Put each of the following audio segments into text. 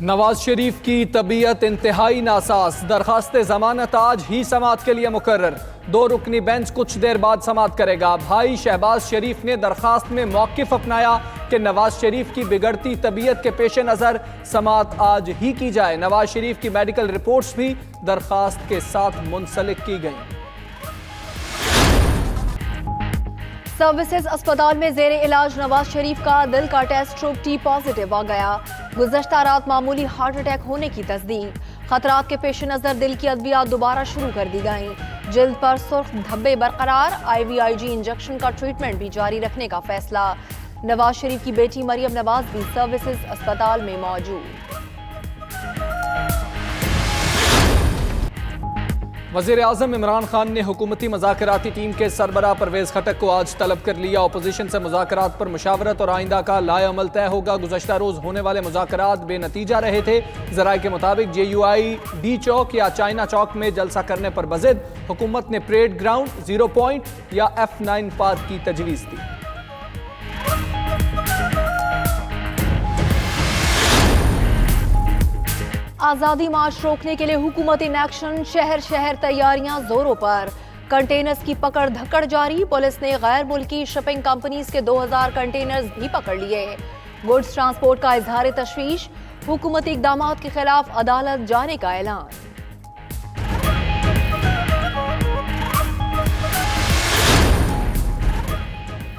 नवाज शरीफ की तबीयत इंतहाई नासाज, दरखास्त जमानत आज ही समाअत के लिए मुकर्रर। 2 रुकनी बेंच कुछ देर बाद समाअत करेगा। भाई शहबाज शरीफ ने दरखास्त में मौक़िफ़ अपनाया कि नवाज शरीफ की बिगड़ती तबीयत के पेश नज़र समाअत आज ही की जाए। नवाज शरीफ की मेडिकल रिपोर्ट्स भी दरखास्त के साथ मुंसलिक की गई। सर्विसेज अस्पताल में जेर इलाज नवाज शरीफ का दिल का टेस्ट ट्यूब टी पॉजिटिव आ गया। गुज़श्ता रात मामूली हार्ट अटैक होने की तस्दीक। खतरात के पेश नज़र दिल की अद्वियात दोबारा शुरू कर दी गईं। जिल्द पर सुर्ख धब्बे बरकरार, IVIG इंजेक्शन का ट्रीटमेंट भी जारी रखने का फैसला। नवाज शरीफ की बेटी मरियम नवाज भी सर्विसेज अस्पताल में मौजूद। वज़ीर आज़म इमरान खान ने हुकूमती मज़ाकराती टीम के सरबराह परवेज़ खटक को आज तलब कर लिया। अपोजिशन से मुज़ाकरात पर मुशावरत और आइंदा का लाए अमल तय होगा। गुज़श्ता रोज़ होने वाले मुज़ाकरात बेनतीजा रहे थे। ज़राए के मुताबिक JUI D चौक या चाइना चौक में जलसा करने पर बज़िद हुकूमत ने परेड ग्राउंड, 0 पॉइंट या F9 पार्क की तजवीज़ दी। आज़ादी मार्च रोकने के लिए हुकूमत इन एक्शन, शहर शहर तैयारियां जोरों पर। कंटेनर्स की पकड़ धक्कड़ जारी। पुलिस ने गैर मुल्की शिपिंग कंपनीज के 2000 कंटेनर्स भी पकड़ लिए। गुड्स ट्रांसपोर्ट का इजहार तशवीश। हुकूमती इकदामात के खिलाफ अदालत जाने का ऐलान।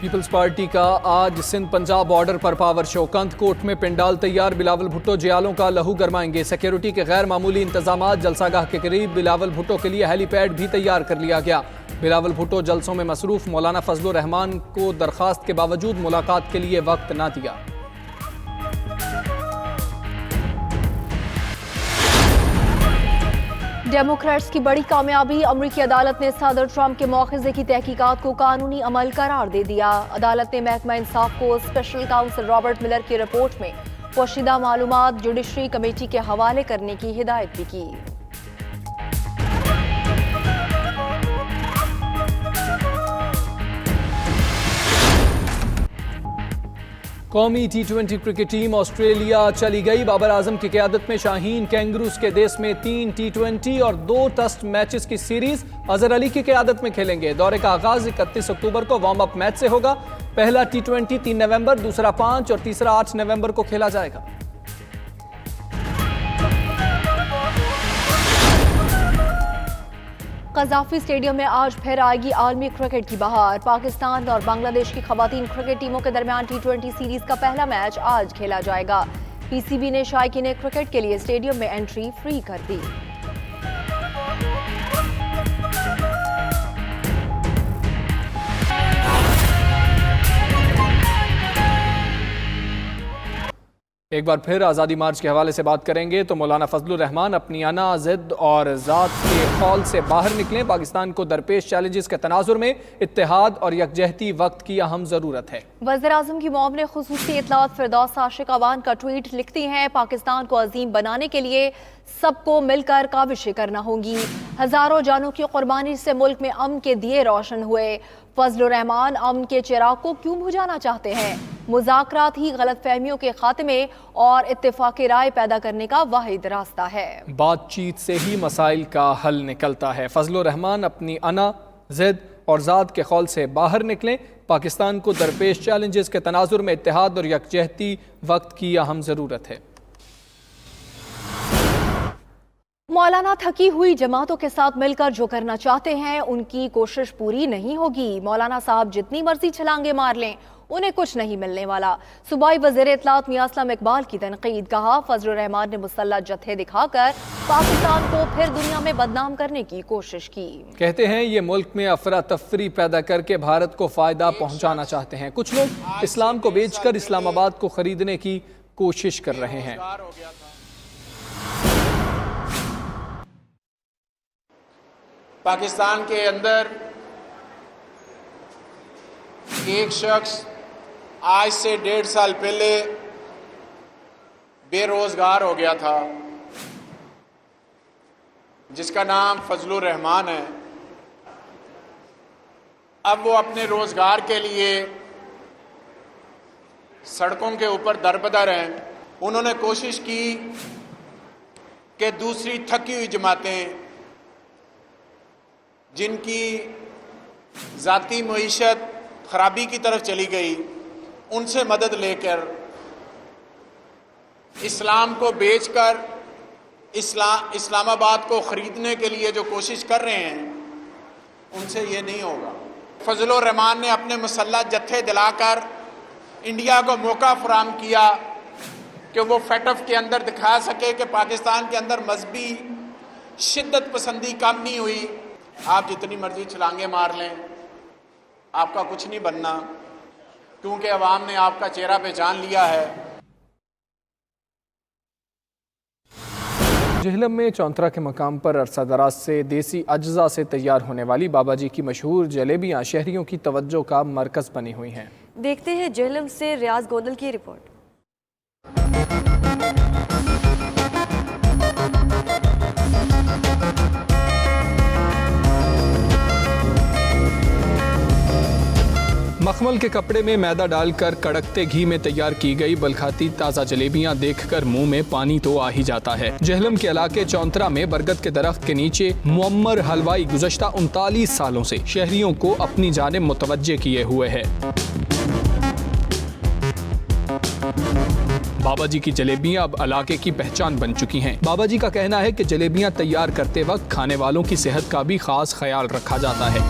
पीपल्स पार्टी का आज सिंध पंजाब बॉर्डर पर पावर शो। कंदकोट में पिंडाल तैयार, बिलावल भुट्टो जियालों का लहू गरमाएंगे। सिक्योरिटी के गैर मामूली इंतजामात। जलसागाह के करीब बिलावल भुट्टो के लिए हेलीपैड भी तैयार कर लिया गया। बिलावल भुट्टो जलसों में मसरूफ। मौलाना फजलुर रहमान को दरखास्त के बावजूद मुलाकात के लिए वक्त ना दिया। डेमोक्रेट्स की बड़ी कामयाबी। अमरीकी अदालत ने सदर ट्रंप के मौखिज़े की तहकीकात को कानूनी अमल करार दे दिया। अदालत ने महकमा इंसाफ को स्पेशल काउंसिल रॉबर्ट मिलर की रिपोर्ट में पोशीदा मालूमात जुडिशरी कमेटी के हवाले करने की हिदायत भी की। कौमी T20 क्रिकेट टीम ऑस्ट्रेलिया चली गई। बाबर आजम की क़यादत में शाहीन कैंगरूज के देश में 3 T20 और 2 टेस्ट मैचेस की सीरीज अजहर अली की क़यादत में खेलेंगे। दौरे का आगाज 31 अक्टूबर को वार्म अप मैच से होगा। पहला T20 3 नवंबर, दूसरा 5 और तीसरा 8 नवंबर को खेला जाएगा। कज़ाफ़ी स्टेडियम में आज फिर आएगी आलमी क्रिकेट की बहार। पाकिस्तान और बांग्लादेश की खवातीन क्रिकेट टीमों के दरमियान T20 सीरीज का पहला मैच आज खेला जाएगा। PCB ने शायकीन क्रिकेट के लिए स्टेडियम में एंट्री फ्री कर दी। एक बार फिर आज़ादी मार्च के हवाले से बात करेंगे तो मौलाना फजलुर रहमान अपनी अना, ज़िद और ज़ात के खौल से बाहर निकलें। पाकिस्तान को दरपेश चैलेंजेस के तनाजुर में इत्तेहाद और यकजहती वक्त की अहम ज़रूरत है। वज़ीर आज़म की मॉम ने खुसूसी इतलात फिरदौस आशिक अवान का ट्वीट लिखती हैं, पाकिस्तान को अजीम बनाने के लिए सबको मिलकर काविशें करना होंगी। हज़ारों जानों की कुर्बानी से मुल्क में अमन के दिए रोशन हुए। फजलुर रहमान अमन के चिराग को क्यों बुझाना चाहते हैं? मुज़ाकरात ही गलत फहमियों के खात्मे और इत्तेफाक राय पैदा करने का वाहिद रास्ता है। बातचीत से ही मसाइल का हल निकलता है। फजलुर रहमान अपनी अना, ज़िद और ज़ात के खौल से बाहर निकलें। पाकिस्तान को दरपेश चैलेंजेस के तनाजुर में इत्तेहाद और यकजहती वक्त की अहम ज़रूरत है। मौलाना थकी हुई जमातों के साथ मिलकर जो करना चाहते हैं उनकी कोशिश पूरी नहीं होगी। मौलाना साहब जितनी मर्जी छलांगे मार लें, उन्हें कुछ नहीं मिलने वाला। सूबाई वज़ीर इत्तलात मियां असलम इकबाल की तनकीद। कहा, फजलुर रहमान ने मुसल्लह जत्थे दिखाकर पाकिस्तान को फिर दुनिया में बदनाम करने की कोशिश की। कहते हैं ये मुल्क में अफरा तफरी पैदा करके भारत को फायदा पहुंचाना चाहते हैं। कुछ लोग इस्लाम को बेचकर इस्लामाबाद को खरीदने की कोशिश कर रहे हैं। पाकिस्तान के अंदर एक शख्स आज से 1.5 साल पहले बेरोजगार हो गया था, जिसका नाम फजलुर रहमान है। अब वो अपने रोजगार के लिए सड़कों के ऊपर दरबदर हैं। उन्होंने कोशिश की कि दूसरी थकी हुई जमातें जिनकी ज़ाती मईशत खराबी की तरफ चली गई, उनसे मदद लेकर इस्लाम को बेचकर इस्लामाबाद को ख़रीदने के लिए जो कोशिश कर रहे हैं, उनसे ये नहीं होगा। फजल रहमान ने अपने मुसल्लह जत्थे दिलाकर इंडिया को मौका फराहम किया कि वो फैटफ के अंदर दिखा सके कि पाकिस्तान के अंदर मजहबी शिद्दत पसंदी कम नहीं हुई। आप जितनी मर्जी छलांगे मार लें, आपका कुछ नहीं बनना, क्योंकि अवाम ने आपका चेहरा पहचान लिया है। जेहलम में चौंतरा के मकाम पर अरसा दराज से देसी अज्जा से तैयार होने वाली बाबा जी की मशहूर जलेबियाँ शहरियों की तवज्जो का मरकज़ बनी हुई हैं। देखते हैं जेहलम से रियाज गोंदल की रिपोर्ट। मखमल के कपड़े में मैदा डालकर कड़कते घी में तैयार की गई बलखाती ताज़ा जलेबियां देखकर मुंह में पानी तो आ ही जाता है। जेहलम के इलाके चौंतरा में बरगद के दरख्त के नीचे मुअम्मर हलवाई गुज़श्ता 39 सालों से शहरियों को अपनी जानिब मुतवज्जे किए हुए है। बाबा जी की जलेबियां अब इलाके की पहचान बन चुकी हैं। बाबा जी का कहना है कि जलेबियां तैयार करते वक्त खाने वालों की सेहत का भी खास ख्याल रखा जाता है।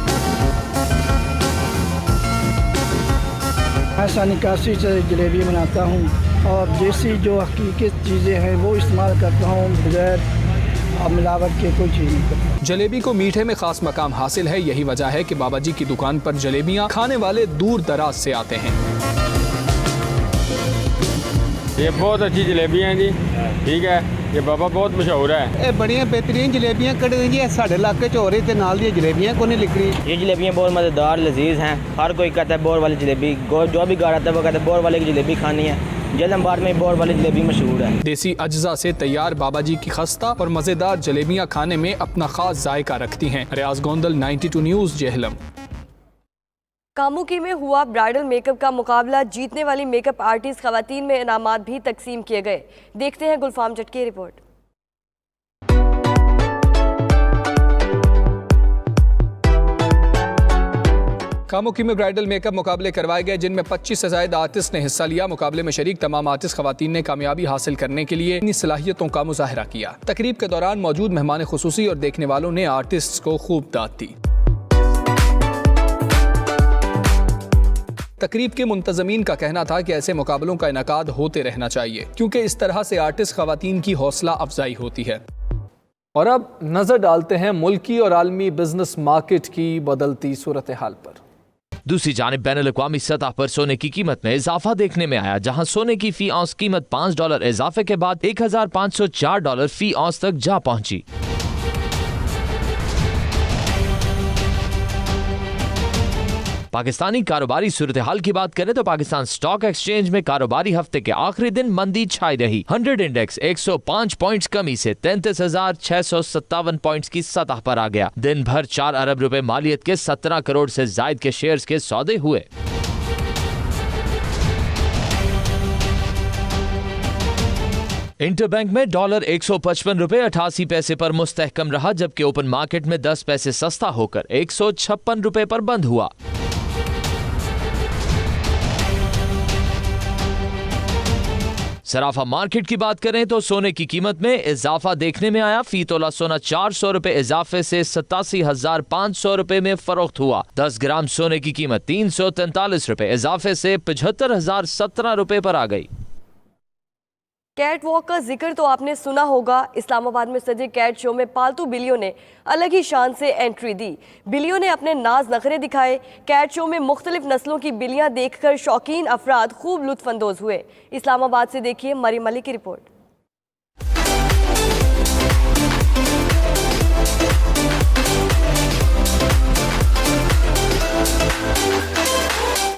ऐसा निकासी से जलेबी बनाता हूँ और देसी जो हकीकी चीज़ें हैं वो इस्तेमाल करता हूँ, बगैर मिलावट के कोई चीज़ नहीं करता। जलेबी को मीठे में खास मकाम हासिल है। यही वजह है कि बाबा जी की दुकान पर जलेबियाँ खाने वाले दूर दराज से आते हैं। ये बहुत अच्छी जलेबियाँ हैं जी, ठीक है, ये बाबा बहुत मशहूर है। ये बढ़िया बेहतरीन जलेबियाँ कट दी जी, साढ़े इलाके च हो रही थे नाल दी जलेबियाँ को नहीं लिख रही। ये जलेबियाँ बहुत मज़ेदार लजीज हैं। हर कोई कहता है बोर वाली जलेबी, जो भी गाड़ा आता है वो कहता है बोर वाले की जलेबी खानी है। जेहलमबाद में बोर वाली जलेबी मशहूर है। देसी अज्जा से तैयार बाबा जी की खस्ता और मज़ेदार जलेबियाँ खाने में अपना खास जायका रखती हैं। रियाज गोंदल, 92 न्यूज़, जेहलम। कामुकी में हुआ ब्राइडल मेकअप का मुकाबला, जीतने वाली मेकअप आर्टिस्ट खवातीन में इनामात भी तकसीम किए गए। देखते हैं गुलफाम जट की रिपोर्ट। कामुकी में ब्राइडल मेकअप मुकाबले करवाए गए, जिनमें 25 से ज़ायद आर्टिस्ट ने हिस्सा लिया। मुकाबले में शरीक तमाम आर्टिस्ट खवातीन ने कामयाबी हासिल करने के लिए अपनी सलाहियतों का मुजाहरा किया। तकरीब के दौरान मौजूद मेहमान खुसूसी और देखने वालों ने आर्टिस्ट को खूब दाद दी। तकरीब के मुंतज़मीन का कहना था कि ऐसे मुकाबलों का इनकाद होते रहना चाहिए, क्योंकि इस तरह से आर्टिस्ट खवातीन की हौसला अफजाई होती है। और अब नजर डालते हैं मुल्की और आलमी बिजनेस मार्केट की बदलती सूरत हाल पर। दूसरी जानिब बैनुल अक़वामी सतह पर सोने की कीमत में इजाफा देखने में आया, जहां सोने की फी औंस कीमत $5 इजाफे के बाद $1,504 फी औंस तक जा पहुंची। पाकिस्तानी कारोबारी सूरत हाल की बात करें तो पाकिस्तान स्टॉक एक्सचेंज में कारोबारी हफ्ते के आखिरी दिन मंदी छाई रही। 100 इंडेक्स 105 पॉइंट्स कमी से 33,657 पॉइंट्स की सतह पर आ गया। दिन भर 4 अरब रुपए मालियत के 17 करोड़ से जायद के शेयर्स के सौदे हुए। इंटरबैंक में डॉलर 155 रुपए 88 पैसे पर मुस्तहकम रहा, जबकि ओपन मार्केट में 10 पैसे सस्ता होकर 156 रुपए पर बंद हुआ। सराफा मार्केट की बात करें तो सोने की कीमत में इजाफा देखने में आया। फी तोला सोना 400 रुपए इजाफे से 87,500 रुपए में फरोख्त हुआ। 10 ग्राम सोने की कीमत 343 रुपए इजाफे से 75,017 रुपए पर आ गई। कैट वॉक का जिक्र तो आपने सुना होगा। इस्लामाबाद में सजे कैट शो में पालतू बिल्लियों ने अलग ही शान से एंट्री दी। बिल्लियों ने अपने नाज नखरे दिखाए। कैट शो में मुख्तलिफ नस्लों की बिल्लियां देखकर शौकीन अफराद खूब लुत्फानंदोज हुए। इस्लामाबाद से देखिए मरियम अली की रिपोर्ट।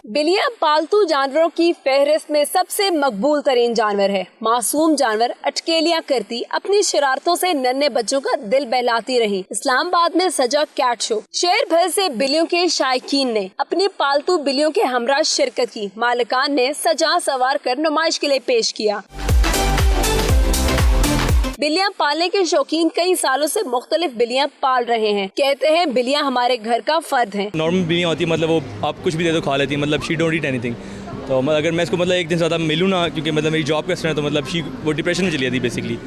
बिल्लियां पालतू जानवरों की फहरिस्त में सबसे मकबूल तरीन जानवर है। मासूम जानवर अटकेलियां करती अपनी शरारतों से नन्हे बच्चों का दिल बहलाती रही। इस्लामाबाद में सजा कैट शो, शहर भर से बिल्लियों के शायकीन ने अपनी पालतू बिल्लियों के हमरा शिरकत की। मालिकान ने सजा सवार कर नुमाइश के लिए पेश किया। बिल्लियाँ पालने के शौकीन कई सालों से मुख्तलिफ बिल्लियाँ पाल रहे हैं। कहते हैं बिल्लियाँ हमारे घर का फर्द हैं। नॉर्मल बिल्लियाँ होती है, मतलब वो आप कुछ भी दे दो खा लेती है, मतलब शी डोंट ईट एनीथिंग। तो अगर मैं इसको मतलब एक दिन ज़्यादा मिलूँ ना, क्योंकि मतलब मेरी जॉब का स्ट्रेस है, तो मतलब वो डिप्रेशन में चली जाती है बेसिकली।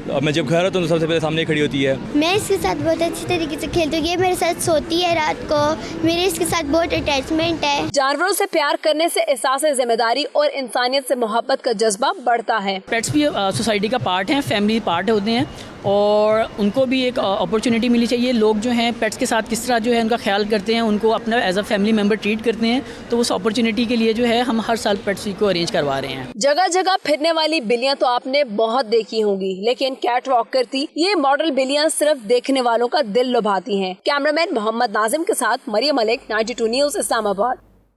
अब मैं जब घर आता हूँ तो सबसे पहले सामने खड़ी होती है। मैं इसके साथ बहुत अच्छी तरीके से खेलती हूँ, ये मेरे साथ सोती है रात को, मेरे इसके साथ बहुत अटैचमेंट है। जानवरों से प्यार करने से एहसास जिम्मेदारी और इंसानियत से मोहब्बत का जज्बा बढ़ता है। पेट्स भी सोसाइटी का पार्ट हैं, फैमिली पार्ट होते हैं और उनको भी एक अपॉर्चुनिटी मिलनी चाहिए। लोग जो हैं पेट्स के साथ किस तरह जो है उनका ख्याल करते हैं, उनको अपना as a family member treat करते हैं, तो उस अपॉर्चुनिटी के लिए जो है हम हर साल पेट्स को अरेंज करवा रहे हैं। जगह जगह फिरने वाली बिल्लियाँ तो आपने बहुत देखी होंगी, लेकिन कैट वॉक करती ये मॉडल बिल्लियाँ सिर्फ देखने वालों का दिल लुभाती हैं। कैमरामैन मोहम्मद नाजिम के साथ मरियम मलिक, 92 न्यूज़, इस्लामाबाद।